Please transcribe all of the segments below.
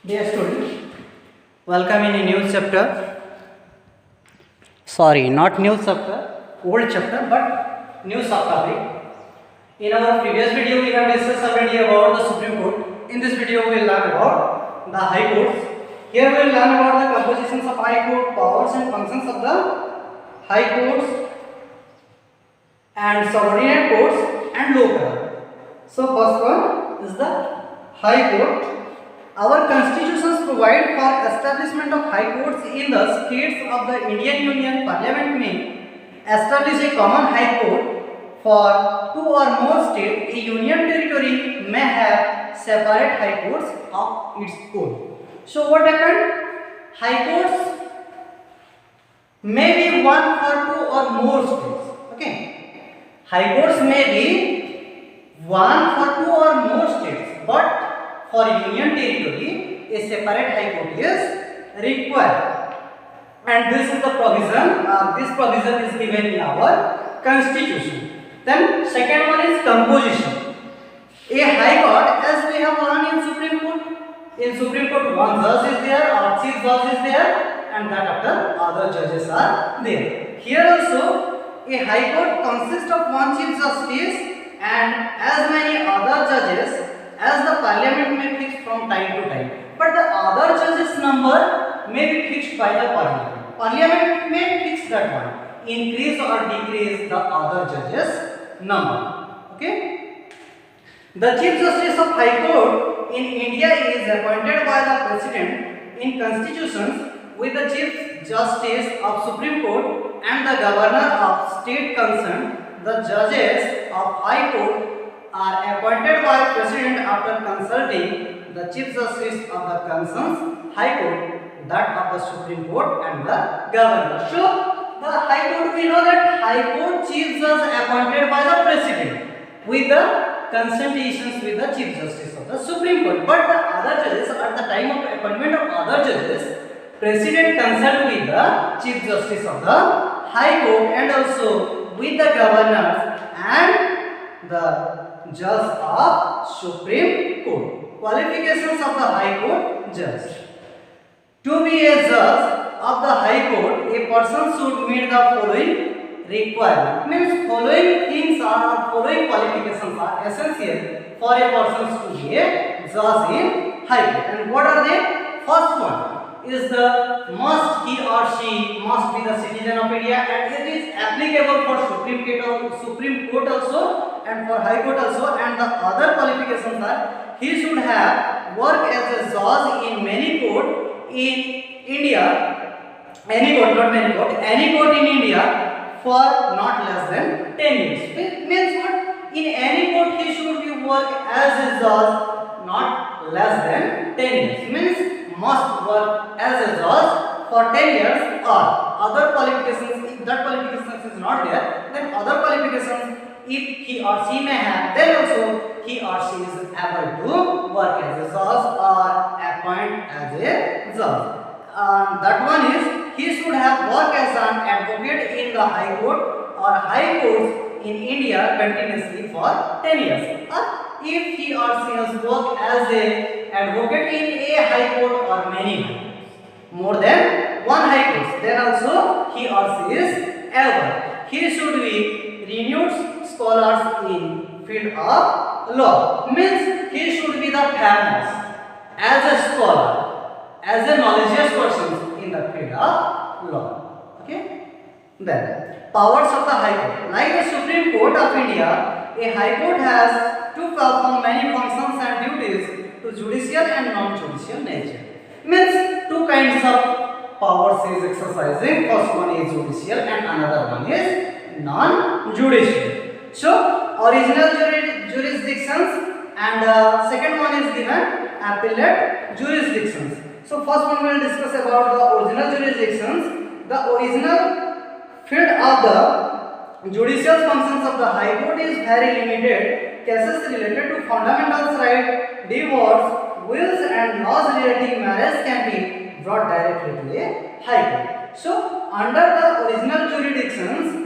Dear student, welcome in a new chapter. Sorry, not new chapter, old chapter, but new subtopic. In our previous video, we have discussed already about the Supreme Court. In this video, we will learn about the High Courts. Here we will learn about the compositions of High Court, powers and functions of the High Courts, and subordinate courts and lower court. So first one is the High Court. Our constitutions provide for establishment of high courts in the states of the Indian Union. Parliament may establish a common high court for two or more states. A union territory may have separate high courts of its own. So what happened? High courts may be one for two or more states. Okay. High courts may be one for two or more states, but for union territory, a separate high court is required, and this is the provision. This provision is given in our constitution. Then second one is composition. A high court, as we have learned in Supreme Court. In Supreme Court, one judge is there, or chief judge is there, and that after other judges are there. Here also, a high court consists of one chief justice and as many other judges as the parliament may fix from time to time. But the other judges number may be fixed by the parliament. Parliament may fix that one. Increase or decrease the other judges number. Okay. The Chief Justice of High Court in India is appointed by the President in constitutions, with the Chief Justice of Supreme Court and the Governor of State concerned. The judges of High Court are appointed by President after consulting the Chief Justice of the concerned High Court, that of the Supreme Court and the Governor. So the High Court, we know that High Court Chief Judge appointed by the President with the consultations with the Chief Justice of the Supreme Court. But the other judges, at the time of appointment of other judges, President consult with the Chief Justice of the High Court and also with the governors and the judge of Supreme Court. Qualifications of the High Court judge. To be a judge of the High Court, a person should meet the following requirement. Means following things are, following qualifications are essential for a person to be a judge in High Court. And what are they? First one is the he or she must be the citizen of India, and it is applicable for Supreme Court also and for High Court also. And the other qualifications are he should have worked as a judge in many court in India, any court, not many court, any court in India for not less than 10 years. It means what? In any court he should be work as a judge not less than 10 years. Means must work as a judge for 10 years, or other qualifications. If that qualifications is not there, then other qualifications if he or she may have, then also he or she is able to work as a judge or appoint as a judge. That one is he should have worked as an advocate in the High Court or High Courts in India continuously for 10 years. Or if he or she has worked as a advocate in a High Court or many high courts, more than one High Court, then also he or she is able. He should be renewed scholars in field of law. Means he should be the famous as a scholar, as a knowledgeous person in the field of law. Okay. Then powers of the High Court. Like the Supreme Court of India, a High Court has to perform many functions and duties to judicial and non-judicial nature. Means two kinds of powers is exercising. First one is judicial and another one is non-judicial. So original jurisdictions and second one is given appellate jurisdictions. So first one we will discuss about the original jurisdictions. The original field of the judicial functions of the High Court is very limited. Cases related to fundamental rights, divorce, wills and laws relating marriage can be brought directly to a High Court. So under the original jurisdictions,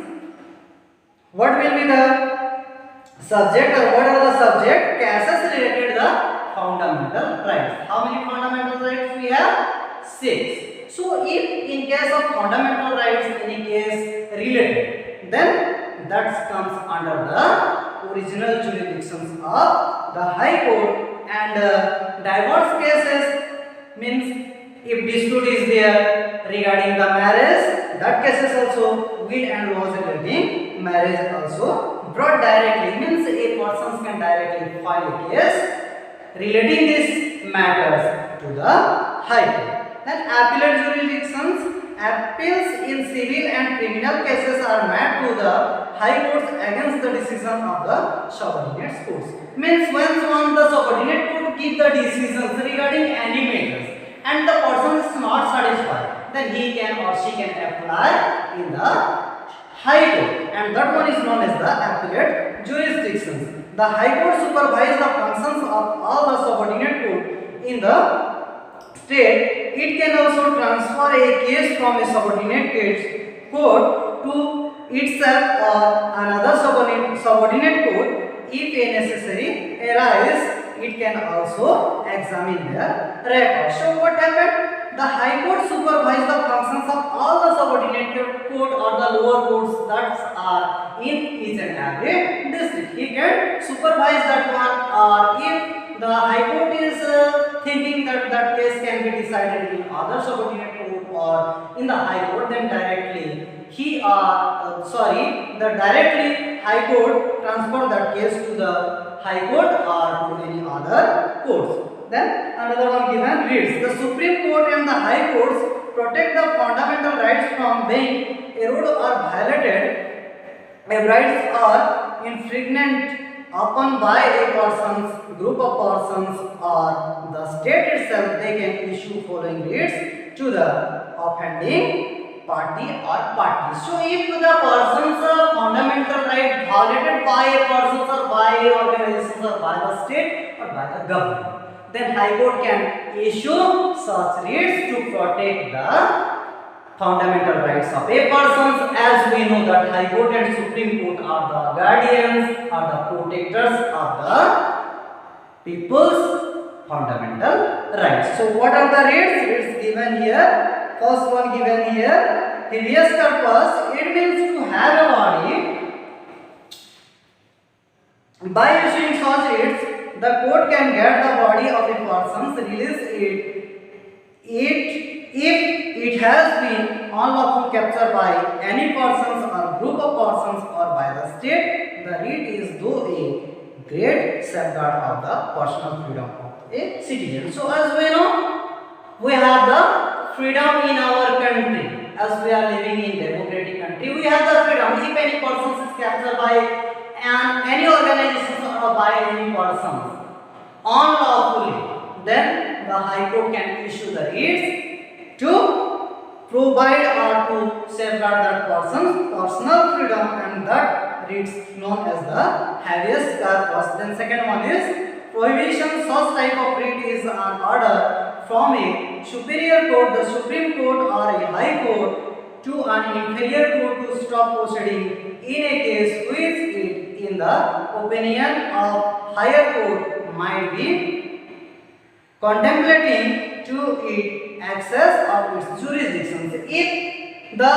what will be the subject, or what are the subject? Cases related to the fundamental rights. How many fundamental rights we have? 6. So if in case of fundamental rights any case related, then that comes under the original jurisdictions of the High Court, and divorce cases means if dispute is there regarding the marriage, that cases also will and laws regarding marriage also brought directly, means a person can directly file a case relating these matters to the High Court. Then appellate jurisdictions, appeals in civil and criminal cases are made to the High Courts against the decision of the subordinate courts. Means when the subordinate court give the decisions regarding any matters and the person is not satisfied, then he can or she can apply in the High Court, and that one is known as the appellate jurisdictions. The High Court supervises the functions of all the subordinate court in the state. It can also transfer a case from a subordinate court to itself or another subordinate court if a necessary arise. It can also examine their record. So what happened? The High Court supervises the functions of all the subordinate court or the lower courts that are in each and every district. He can supervise that one, or if the High Court is thinking that that case can be decided in other subordinate court or in the High Court, then directly the directly High Court transfer that case to the High Court or to any other courts. Then another one given reads, the Supreme Court and the High Courts protect the fundamental rights from being eroded or violated. If rights are infringed upon by a person's group of persons or the state itself, they can issue following writs to the offending party or parties. So if the person's fundamental right violated by a person or by an organization or by the state or by the government, then High Court can issue such writs to protect the fundamental rights of a person. As we know that High Court and Supreme Court are the guardians, are the protectors of the people's fundamental rights. So what are the writs? It's given here. First one given here, habeas corpus. It means to have a body. By issuing such writs, the court can get the body of a person, release it if it has been unlawfully captured by any persons or group of persons or by the state. The writ is though a great safeguard of the personal freedom of a citizen. So as we know, we have the freedom in our country. As we are living in democratic country, we have the freedom. If any person is captured by any organization or by any person unlawfully, then the High Court can issue the writs to provide or to safeguard that person's personal freedom, and that writs known as the habeas corpus. Then second one is prohibition. Such type of writ is an order from a superior court, the Supreme Court or a High Court, to an inferior court to stop proceeding in a case which it, in the opinion of higher court, might be contemplating to it access of its jurisdiction. If the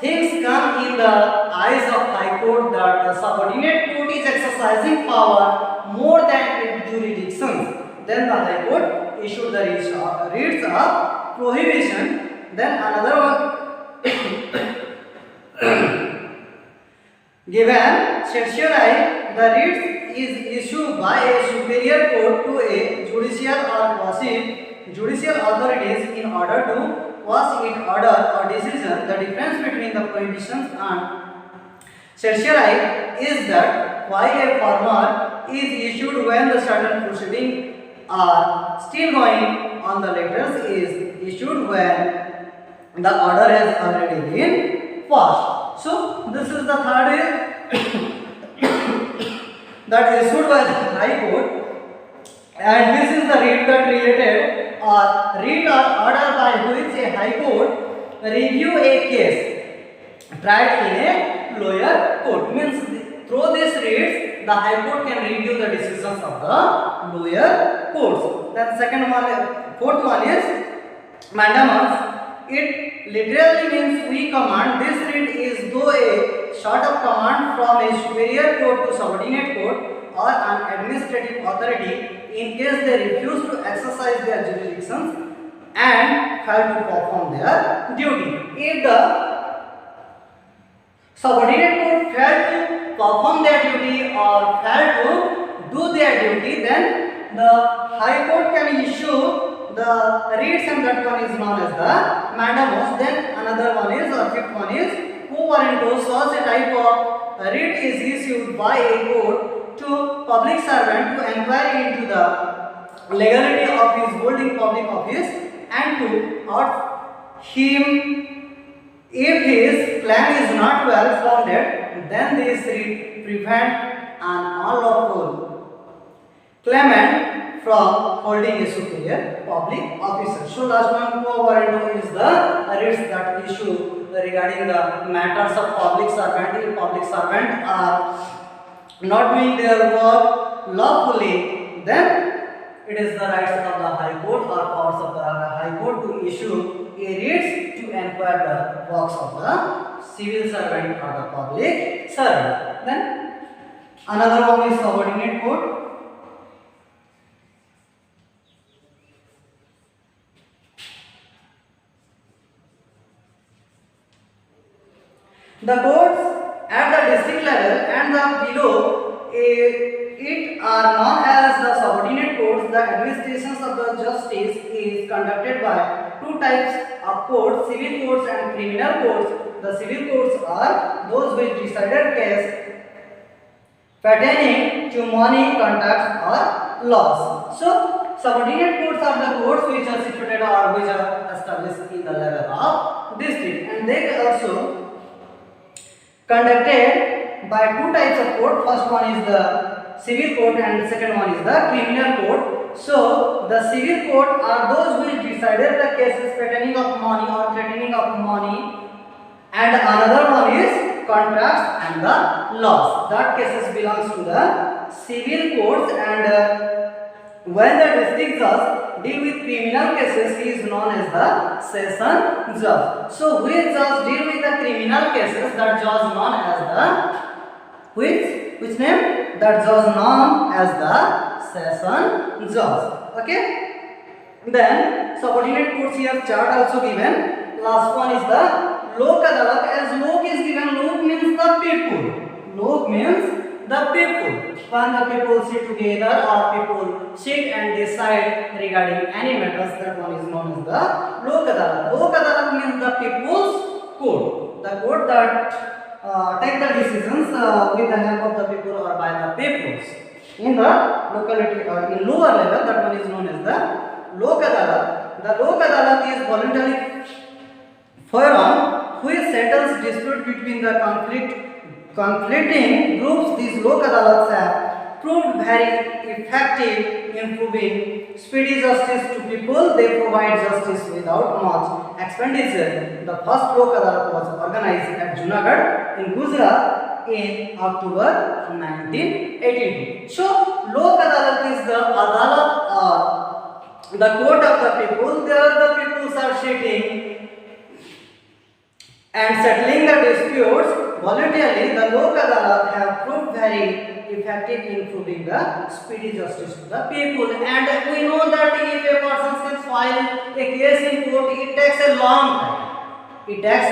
things come in the eyes of High Court that the subordinate court is exercising power more than its jurisdictions, then the High Court issued the writs of prohibition. Then another one given certiorari, the writ is issued by a superior court to a judicial or quasi-judicial authorities in order to quash its order or decision. The difference between the prohibitions and certiorari is that while a former is issued when the certain proceedings are still going on, the latter is issued when the order has already been passed. So this is the third that issued by the High Court, and this is the writ that related or writ or order by which a High Court review a case tried in a lower court. Means through this writs, the the High Court can review the decisions of the lower courts. Then second one, fourth one is mandamus. It literally means we command. This writ is though a sort of command from a superior court to subordinate court or an administrative authority in case they refuse to exercise their jurisdictions and fail to perform their duty. If the subordinate court fail to perform their duty or fail to do their duty, then the High Court can issue the writs, and that one is known as the mandamus. Then another one is, or fifth one is, quo warranto. Such a type of writ is issued by a court to public servant to inquire into the legality of his holding public office and to urge him. If his claim is not well founded, then this writ prevent an unlawful claimant from holding a superior public officer. So last one, quo warranto, is the writs that issue regarding the matters of public servant. If public servant are not doing their work lawfully, then it is the rights of the High Court or powers of the High Court to issue a writ to inquire the works of the civil servant or the public servant. Then another one is subordinate court. The courts at the district level and the below it are known as the subordinate courts. The administrations of the justice is conducted by two types of courts, civil courts and criminal courts. The civil courts are those which decided case pertaining to money, contracts or laws. So subordinate courts are the courts which are situated or which are established in the level of district, and they also conducted by two types of court. First one is the civil court and second one is the criminal court. So the civil court are those which decided the cases pertaining of money or threatening of money, and another one is contracts and the laws. That cases belongs to the civil courts, and when the district judge deal with criminal cases, he is known as the session judge. So which judge deal with the criminal cases, that judge known as the which name? That judge known as the session judge. Okay. Then subordinate courts here chart also given. Last one is the Lok Adalat. As Lok is given, Lok means the people. Lok means the people. When the people sit together or people sit and decide regarding any matters, that one is known as the Lok Adalat. Lok Adalat means the people's court. The court that take the decisions with the help of the people or by the peoples. In the locality or in lower level, that one is known as the Lok Adalat. The Lok Adalat is voluntary forum which settles dispute between the conflicting groups. These Lok Adalats have proved very effective in proving speedy justice to people. They provide justice without much expenditure. The first Lok Adalat was organized at Junagadh in Gujarat in October 1982. So Lok Adalat is the Adalat or the court of the people. There the people are sitting and settling the disputes voluntarily. The Lok Adalat have proved very effective in proving the speedy justice to the people. And we know that if a person can file a case in court, it takes a long time. It takes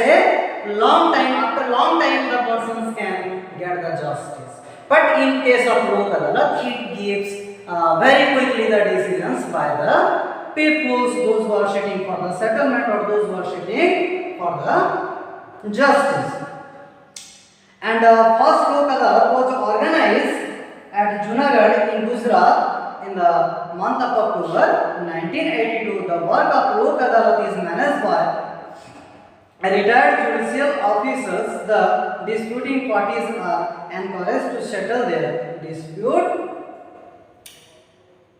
a long time. After long time, the persons can get the justice. But in case of Lok Adalat, it gives very quickly the decisions by the peoples, those who are sitting for the settlement or those who are sitting for the justice. And first Lok Adalat was organized at Junagadh in Gujarat in the month of October 1982. The work of Lok Adalat is managed by retired judicial officers. The disputing parties are encouraged to settle their dispute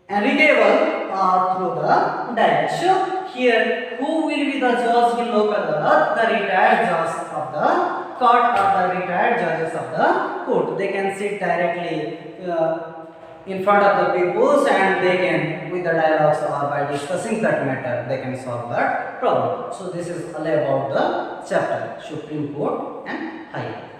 amicable or through the diet. So here, who will be the judge in Lok Adalat? The retired judge of the court or the retired judges of the court. They can sit directly in front of the peoples, and they can, with the dialogues or by discussing that matter, they can solve that problem. So this is all about the chapter Supreme Court and High Court.